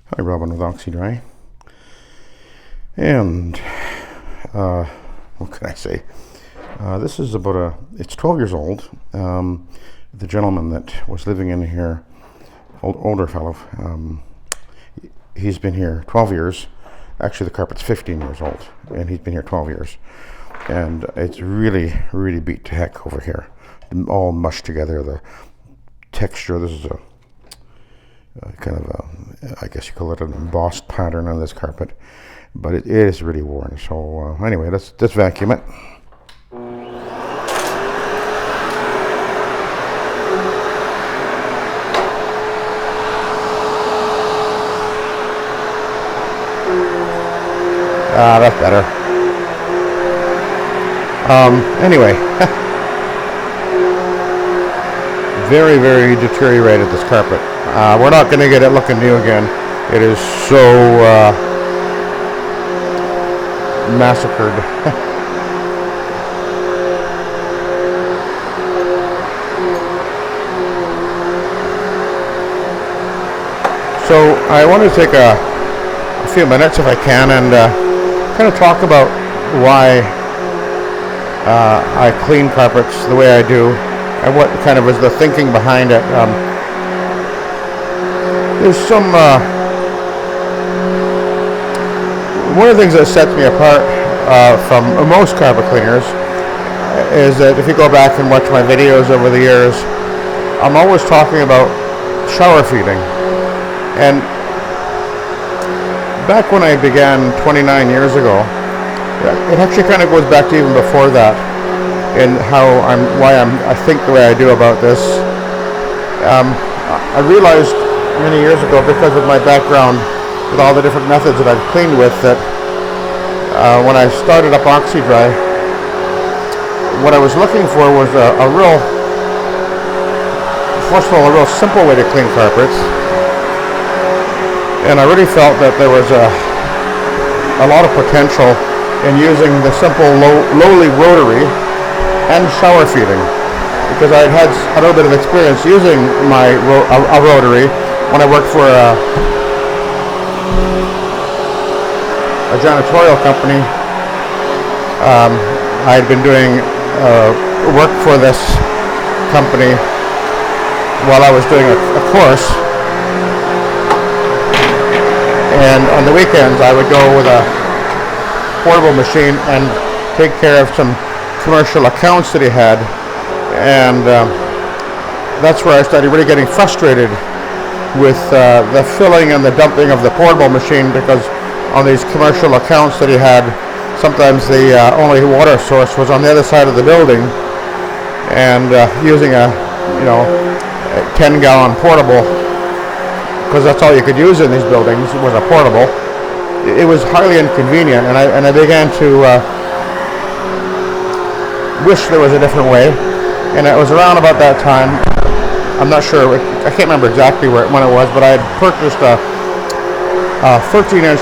Hi, Robin with Oxy-Dry. And what can I say? This is it's 12 years old. The gentleman that was living in here, older fellow, he's been here 12 years. Actually, the carpet's 15 years old, and he's been here 12 years. And it's really, really beat to heck over here. All mushed together. The texture, this is a kind of I guess you call it an embossed pattern on this carpet, but it is really worn. So anyway, let's vacuum it. That's better. Anyway, very, very deteriorated, this carpet. We're not going to get it looking new again. It is so massacred. So I want to take a few minutes, if I can, and kind of talk about why I clean carpets the way I do, and what kind of is the thinking behind it. There's some one of the things that sets me apart from most carpet cleaners is that if you go back and watch my videos over the years, I'm always talking about shower feeding. And back when I began 29 years ago, it actually kind of goes back to even before that, and why I think the way I do about this. I realized many years ago, because of my background with all the different methods that I've cleaned with, that when I started up Oxy-Dry, what I was looking for was first of all, a real simple way to clean carpets. And I really felt that there was a lot of potential in using the simple lowly rotary and shower feeding, because I had a little bit of experience using a rotary when I worked for a janitorial company. I had been doing work for this company while I was doing a course, and on the weekends I would go with a portable machine and take care of some commercial accounts that he had, and that's where I started really getting frustrated with the filling and the dumping of the portable machine, because on these commercial accounts that he had, sometimes the only water source was on the other side of the building, and using a 10-gallon portable, because that's all you could use in these buildings was a portable. It was highly inconvenient, and I began to wish there was a different way. And it was around about that time, I'm not sure, I can't remember exactly when it was, but I had purchased a 13-inch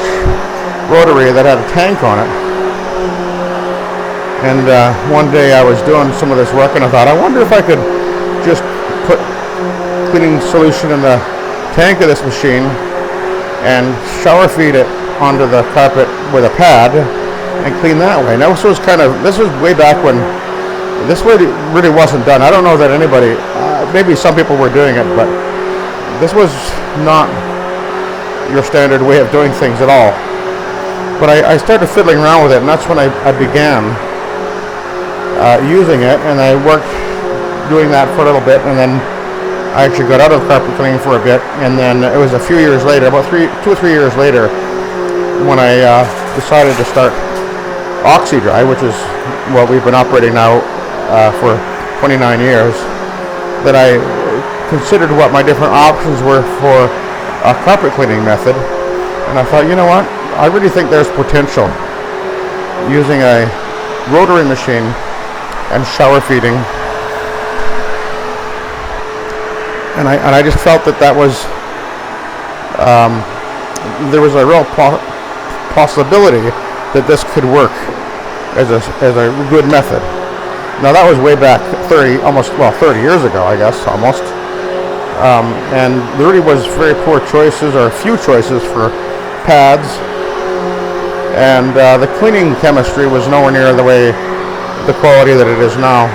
rotary that had a tank on it. And one day I was doing some of this work, and I thought, I wonder if I could just put cleaning solution in the tank of this machine and shower feed it onto the carpet with a pad and clean that way. Now this was way back when this really wasn't done. I don't know that anybody, maybe some people were doing it, but this was not your standard way of doing things at all. But I started fiddling around with it, and that's when I began using it, and I worked doing that for a little bit, and then I actually got out of carpet cleaning for a bit, and then it was a few years later, about 2 or 3 years later, when I decided to start Oxy-Dry, which is what we've been operating now for 29 years, that I considered what my different options were for a carpet cleaning method, and I thought, you know what, I really think there's potential using a rotary machine and shower feeding. And I just felt that was there was a real possibility that this could work as a good method. Now that was way back 30 years ago, I guess, almost. And there really was very poor choices, or a few choices for pads, and the cleaning chemistry was nowhere near the quality that it is now.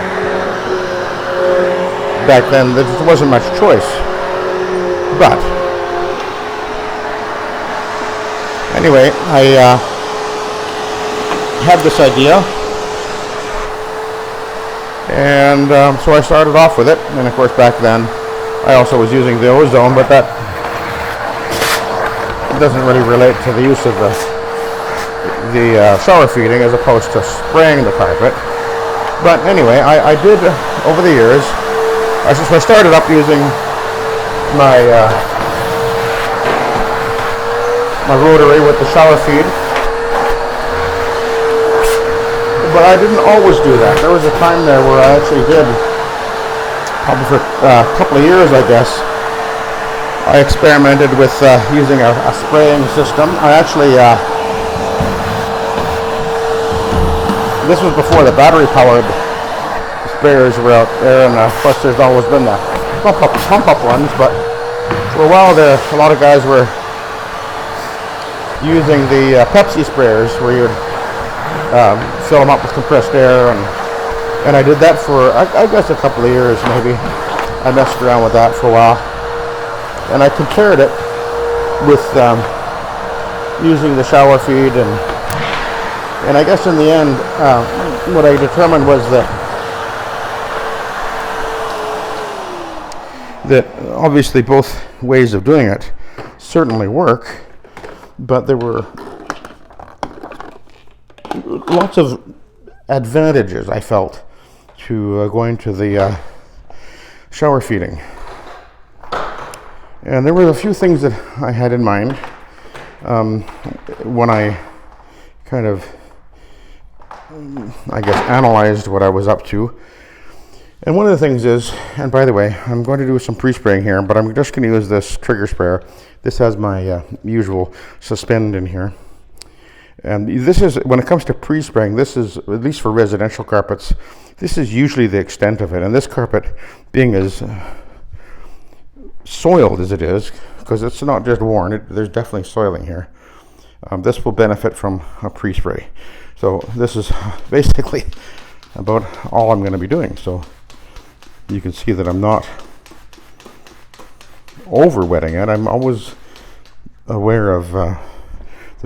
Back then, there just wasn't much choice. But anyway, I had this idea, and so I started off with it. And of course, back then, I also was using the ozone, but that doesn't really relate to the use of the shower feeding as opposed to spraying the carpet. But anyway, I did over the years. I started up using my rotary with the shower feed, but I didn't always do that. There was a time there where I actually did, probably for a couple of years, I guess. I experimented with using a spraying system. I actually, this was before the battery-powered sprayers were out there, and of course there's always been the pump-up ones, but for a while there, a lot of guys were using the Pepsi sprayers, where you would fill them up with compressed air, and I did that for, I guess, a couple of years maybe. I messed around with that for a while, and I compared it with using the shower feed, and I guess in the end, what I determined was that obviously both ways of doing it certainly work, but there were lots of advantages, I felt, to going to the shower feeding. And there were a few things that I had in mind when I kind of, I guess, analyzed what I was up to. And one of the things is, and by the way, I'm going to do some pre-spraying here, but I'm just going to use this trigger sprayer. This has my usual suspend in here. And this is, when it comes to pre-spraying, this is, at least for residential carpets, this is usually the extent of it. And this carpet, being as soiled as it is, because it's not just worn, there's definitely soiling here. This will benefit from a pre-spray. So this is basically about all I'm going to be doing. So you can see that I'm not over wetting it. I'm always aware of the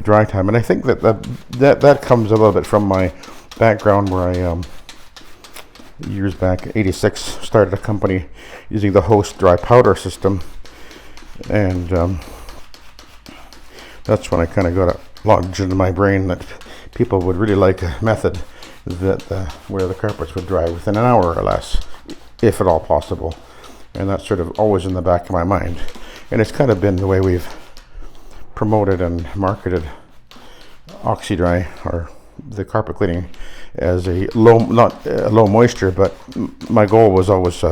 dry time, and I think that comes a little bit from my background, where I years back, '86, started a company using the Host dry powder system, and that's when I kind of got it lodged into my brain that people would really like a method that where the carpets would dry within an hour or less, if at all possible. And that's sort of always in the back of my mind, and it's kind of been the way we've promoted and marketed Oxy-Dry, or the carpet cleaning, as a not low moisture, but my goal was always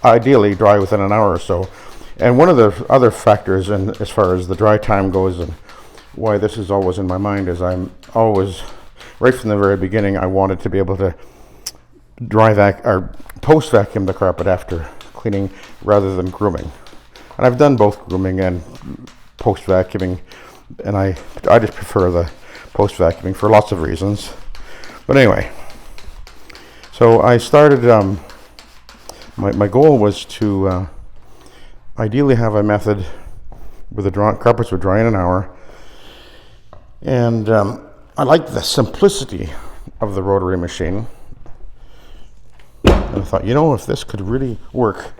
ideally dry within an hour or so. And one of the other factors, and as far as the dry time goes, and why this is always in my mind, is I'm always, right from the very beginning, I wanted to be able to post vacuum the carpet after cleaning rather than grooming. And I've done both grooming and post vacuuming, and I just prefer the post vacuuming for lots of reasons. But anyway, so I started, my goal was to ideally have a method where the carpets would dry in an hour, and I liked the simplicity of the rotary machine, and I thought, if this could really work,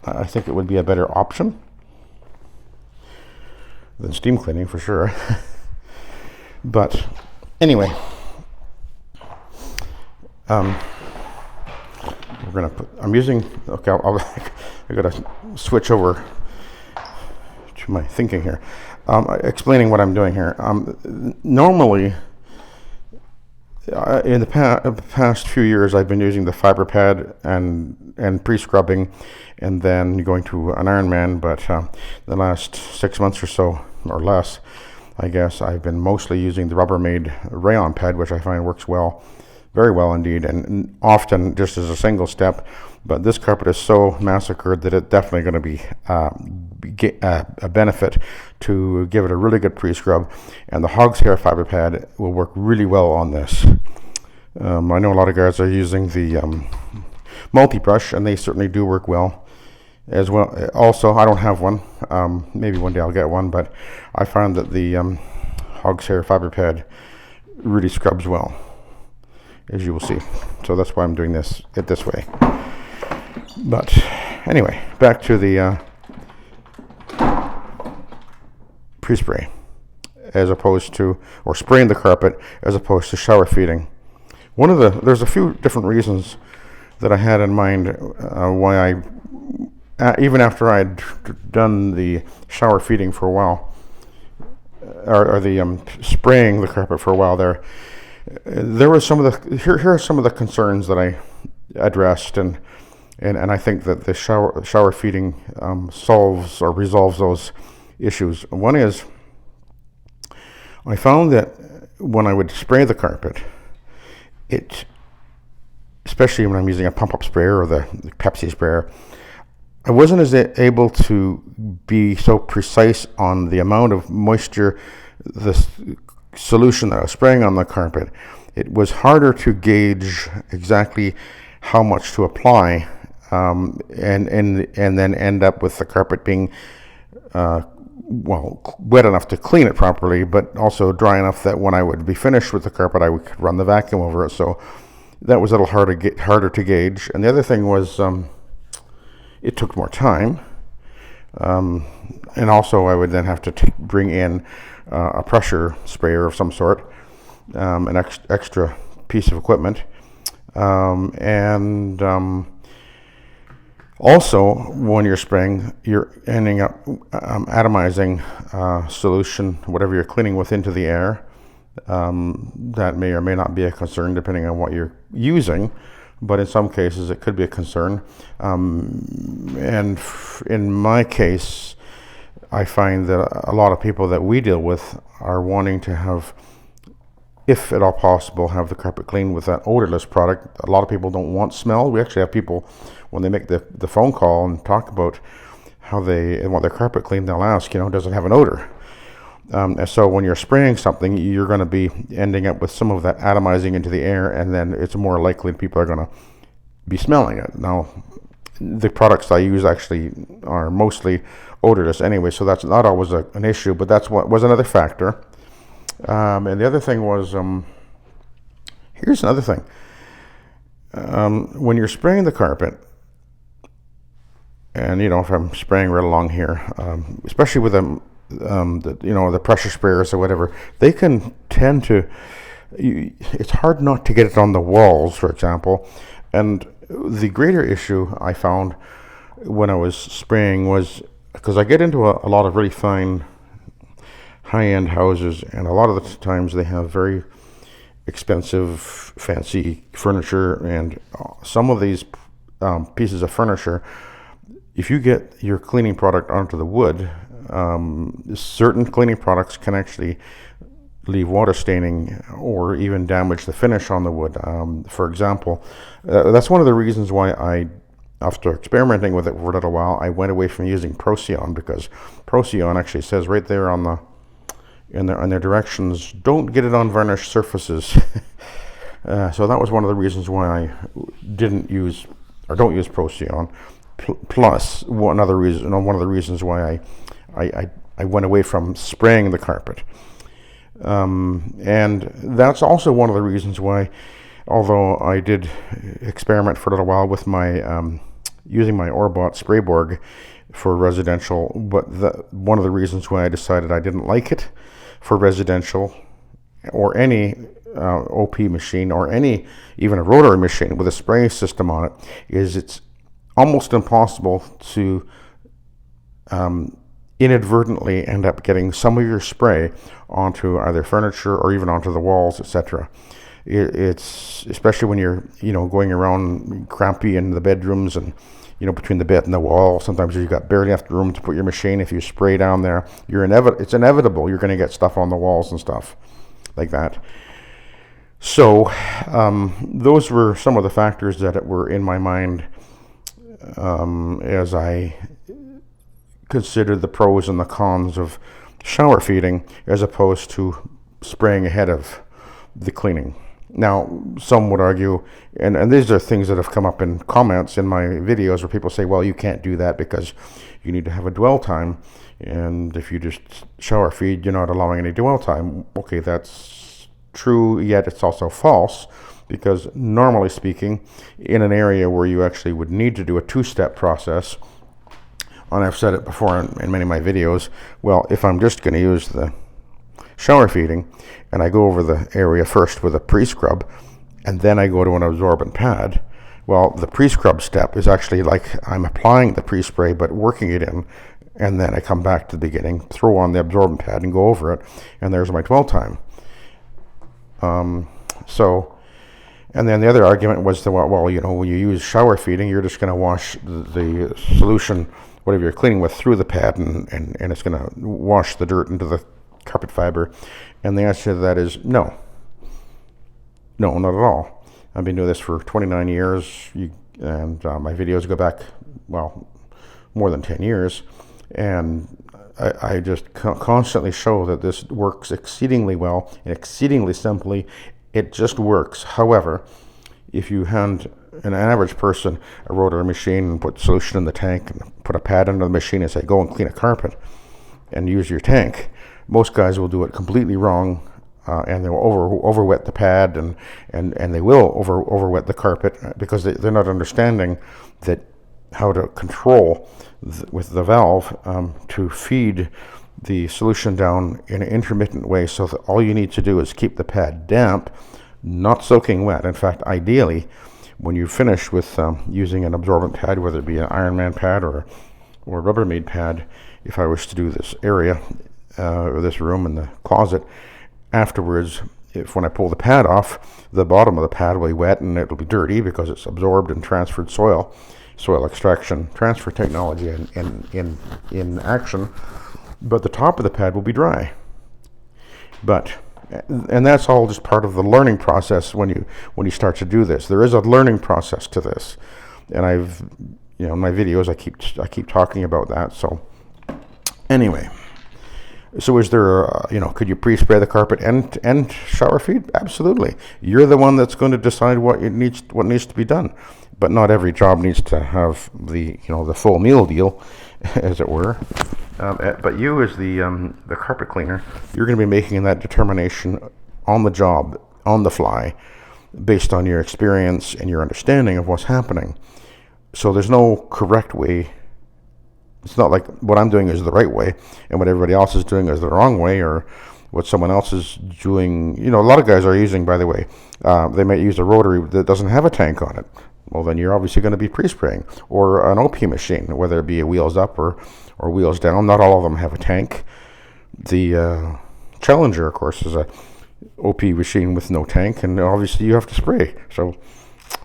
I think it would be a better option than steam cleaning for sure. But anyway, I'm using, okay, I gotta switch over to my thinking here. Explaining what I'm doing here. Normally, in the past few years, I've been using the fiber pad and pre-scrubbing, and then going to an Ironman. But the last 6 months or so, or less, I guess, I've been mostly using the Rubbermaid rayon pad, which I find works well very well indeed, and often just as a single step. But this carpet is so massacred that it's definitely going to be a benefit to give it a really good pre-scrub, and the hog's hair fiber pad will work really well on this. I know a lot of guys are using the multi-brush, and they certainly do work well as well. Also, I don't have one. Maybe one day I'll get one, but I found that the hog's hair fiber pad really scrubs well, as you will see. So that's why I'm doing it this way. But anyway, back to the pre-spray, as opposed to, or spraying the carpet as opposed to shower feeding. There's a few different reasons that I had in mind why even after I'd done the shower feeding for a while, or the spraying the carpet for a while there were some of the, here are some of the concerns that I addressed, and I think that the shower feeding solves or resolves those issues. One is, I found that when I would spray the carpet, especially when I'm using a pump-up sprayer or the Pepsi sprayer, I wasn't as able to be so precise on the amount of moisture, the solution that I was spraying on the carpet. It was harder to gauge exactly how much to apply, and then end up with the carpet being wet enough to clean it properly, but also dry enough that when I would be finished with the carpet, I would run the vacuum over it. So that was a little harder to gauge. And the other thing was, it took more time, and also I would then have to bring in a pressure sprayer of some sort, an extra piece of equipment, and also when you're spraying, you're ending up atomizing solution, whatever you're cleaning with, into the air. That may or may not be a concern depending on what you're using, but in some cases it could be a concern. And in my case, I find that a lot of people that we deal with are wanting to have, if at all possible, have the carpet cleaned with that odorless product. A lot of people don't want smell. We actually have people, when they make the phone call and talk about how they want their carpet cleaned, they'll ask, does it have an odor? And so when you're spraying something, you're going to be ending up with some of that atomizing into the air, and then it's more likely people are going to be smelling it. Now, the products I use actually are mostly odorless anyway, so that's not always an issue, but that's what was another factor. And the other thing was, here's another thing. When you're spraying the carpet, and if I'm spraying right along here, especially with the pressure sprayers or whatever, they can tend to, it's hard not to get it on the walls, for example. And the greater issue I found when I was spraying was, because I get into a lot of really fine high-end houses, and a lot of the times they have very expensive, fancy furniture, and some of these pieces of furniture, if you get your cleaning product onto the wood, certain cleaning products can actually leave water staining or even damage the finish on the wood. For example, that's one of the reasons why after experimenting with it for a little while, I went away from using Procyon, because Procyon actually says right there on their directions, don't get it on varnished surfaces. So that was one of the reasons why I don't use Procyon. Plus, one of the reasons why I went away from spraying the carpet. And that's also one of the reasons why, although I did experiment for a little while with my using my Orbot Sprayborg for residential, but one of the reasons why I decided I didn't like it for residential or any OP machine, or even a rotary machine with a spray system on it, is it's almost impossible to inadvertently end up getting some of your spray onto either furniture or even onto the walls, etc. It's especially when you're going around crampy in the bedrooms, and between the bed and the wall, sometimes you've got barely enough room to put your machine. If you spray down there, it's inevitable you're going to get stuff on the walls and stuff like that. So those were some of the factors that were in my mind as I considered the pros and the cons of shower feeding as opposed to spraying ahead of the cleaning. Now, some would argue, and these are things that have come up in comments in my videos where people say, well, you can't do that because you need to have a dwell time, and if you just shower feed, you're not allowing any dwell time. Okay, that's true, yet it's also false, because normally speaking, in an area where you actually would need to do a two-step process, and I've said it before in many of my videos, well, if I'm just going to use the shower feeding and I go over the area first with a pre-scrub and then I go to an absorbent pad, well, the pre-scrub step is actually like I'm applying the pre-spray but working it in, and then I come back to the beginning, throw on the absorbent pad and go over it, and there's my dwell time. And then the other argument was that, well, when you use shower feeding, you're just going to wash the solution, whatever you're cleaning with, through the pad, and it's going to wash the dirt into the carpet fiber. And the answer to that is no. No, not at all. I've been doing this for 29 years, and my videos go back, well, more than 10 years. And I just constantly show that this works exceedingly well and exceedingly simply. It just works. However, if you hand an average person a rotary machine and put solution in the tank and put a pad under the machine and say, go and clean a carpet and use your tank, most guys will do it completely wrong, and they will overwet the pad, and they will overwet the carpet because they're not understanding that how to control with the valve to feed the solution down in an intermittent way, so that all you need to do is keep the pad damp, not soaking wet. In fact, ideally, when you finish with using an absorbent pad, whether it be an Ironman pad or a Rubbermaid pad, if I was to do this area or this room in the closet, afterwards, when I pull the pad off, the bottom of the pad will be wet and it'll be dirty because it's absorbed and transferred soil extraction, transfer technology in action. But the top of the pad will be dry. And that's all just part of the learning process when you start to do this. There is a learning process to this, and in my videos I keep talking about that. So anyway, so is there could you pre-spray the carpet and shower feed? Absolutely. You're the one that's going to decide what needs to be done. But not every job needs to have the full meal deal, as it were. But you, as the carpet cleaner, you're going to be making that determination on the job, on the fly, based on your experience and your understanding of what's happening. So there's no correct way. It's not like what I'm doing is the right way and what everybody else is doing is the wrong way, or what someone else is doing. A lot of guys are using, by the way, they might use a rotary that doesn't have a tank on it. Well, then you're obviously going to be pre-spraying, or an OP machine, whether it be a wheels up or wheels down. Not all of them have a tank. The Challenger, of course, is a OP machine with no tank, and obviously you have to spray. So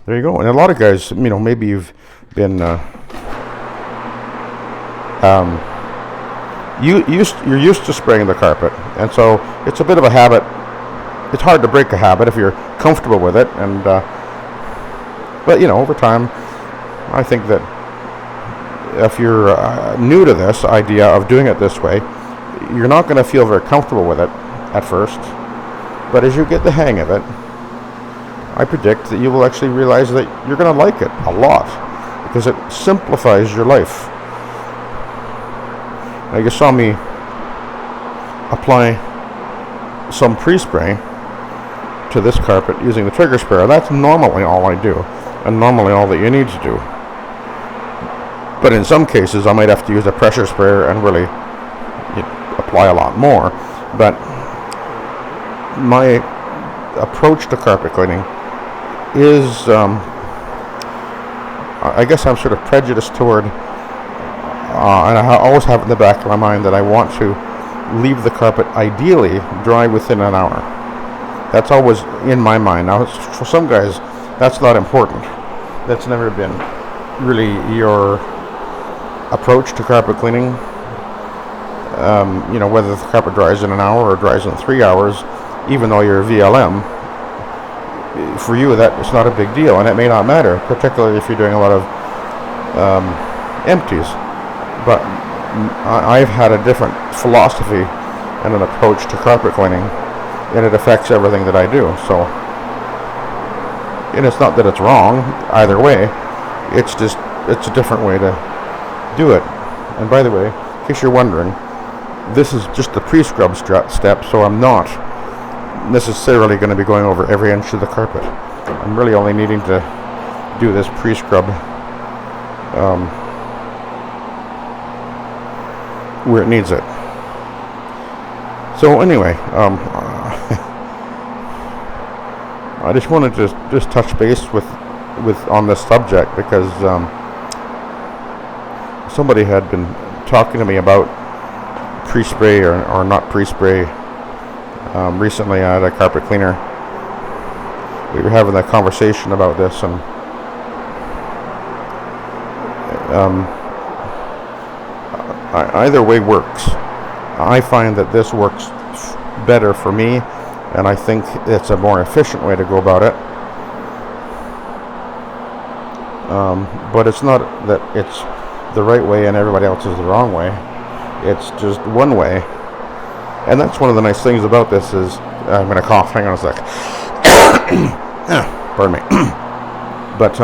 there you go. And a lot of guys, maybe you've been you're used to spraying the carpet, and so it's a bit of a habit. It's hard to break a habit if you're comfortable with it, and but over time, I think that if you're new to this idea of doing it this way, you're not going to feel very comfortable with it at first. But as you get the hang of it, I predict that you will actually realize that you're going to like it a lot, because it simplifies your life. Now, you saw me apply some pre-spray to this carpet using the trigger sprayer. That's normally all I do, and normally all that you need to do. But in some cases, I might have to use a pressure sprayer and really apply a lot more. But my approach to carpet cleaning is, I guess I'm sort of prejudiced toward, and I always have in the back of my mind that I want to leave the carpet ideally dry within an hour. That's always in my mind. Now, for some guys, that's not important. That's never been really your approach to carpet cleaning. Whether the carpet dries in an hour or dries in 3 hours, even though you're VLM, for you that it's not a big deal, and it may not matter, particularly if you're doing a lot of empties. But I've had a different philosophy and an approach to carpet cleaning, and it affects everything that I do. So, and it's not that it's wrong either way. It's just it's a different way to do it. And by the way, in case you're wondering, this is just the pre-scrub step, so I'm not necessarily going to be going over every inch of the carpet. I'm really only needing to do this pre-scrub where it needs it. So anyway, I just wanted to just touch base with on this subject because somebody had been talking to me about pre-spray or not pre-spray. Recently I had a carpet cleaner. We were having a conversation about this, and either way works. I find that this works better for me, and I think it's a more efficient way to go about it. But it's not that it's the right way and everybody else is the wrong way. It's just one way. And that's one of the nice things about this is, I'm going to cough, hang on a sec. Pardon me. But,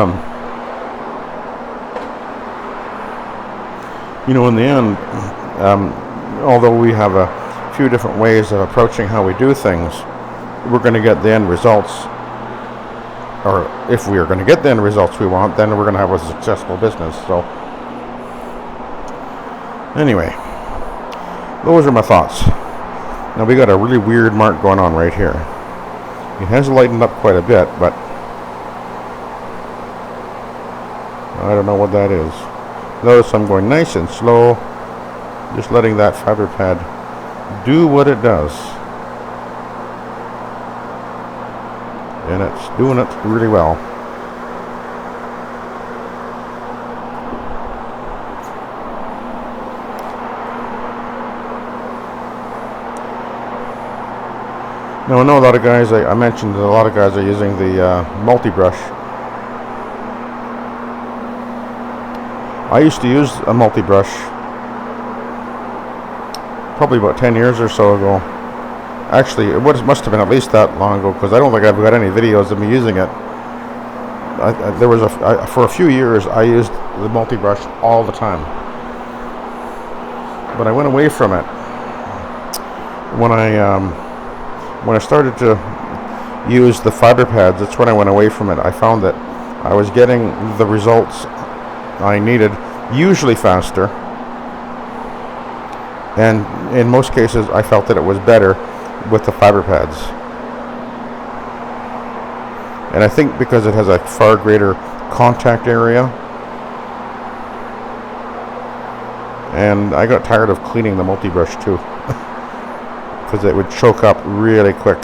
you know, in the end, although we have a few different ways of approaching how we do things, we're going to get the end results, or if we are going to get the end results we want, then we're going to have a successful business. So, anyway, those are my thoughts. Now we got a really weird mark going on right here. It has lightened up quite a bit, but I don't know what that is. Notice I'm going nice and slow, just letting that fiber pad do what it does. And it's doing it really well. Now I know a lot of guys, I mentioned that a lot of guys are using the multi-brush. I used to use a multi-brush probably about 10 years or so ago. Actually, it must have been at least that long ago, because I don't think I've got any videos of me using it. For a few years I used the multi-brush all the time, but I went away from it when I started to use the fiber pads. That's when I went away from it. I found that I was getting the results I needed, usually faster, and in most cases I felt that it was better with the fiber pads. And I think because it has a far greater contact area, and I got tired of cleaning the multi-brush too, because it would choke up really quick.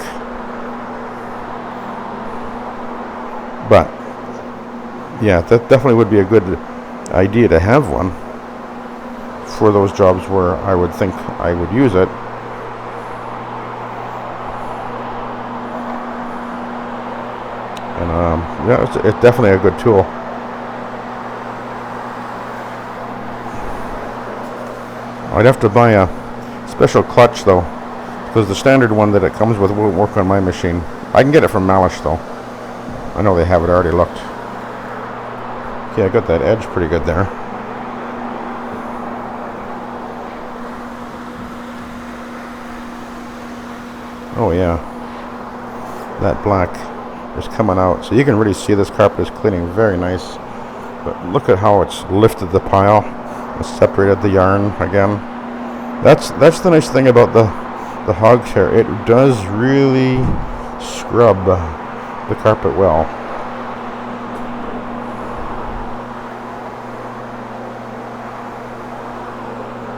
But yeah, that definitely would be a good idea to have one for those jobs where I would think I would use it. And yeah, it's definitely a good tool. I'd have to buy a special clutch though, because the standard one that it comes with won't work on my machine. I can get it from Malish though. I know they have it already looked. Okay, I got that edge pretty good there. Oh yeah, that black is coming out, so you can really see this carpet is cleaning very nice. But look at how it's lifted the pile and separated the yarn again. That's the nice thing about the hogtail. It does really scrub the carpet well.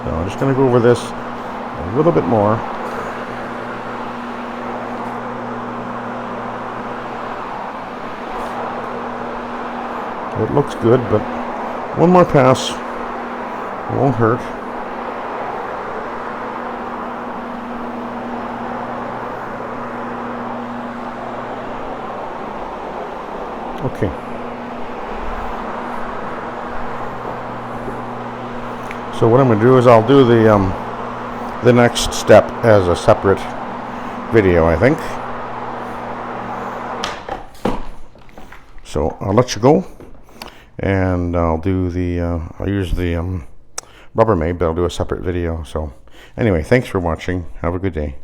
So I'm just going to go over this a little bit more. It looks good, but one more pass won't hurt. Okay. So what I'm going to do is I'll do the next step as a separate video, I think. So I'll let you go, and I'll do I'll use the Rubbermaid, but I'll do a separate video. So anyway, thanks for watching. Have a good day.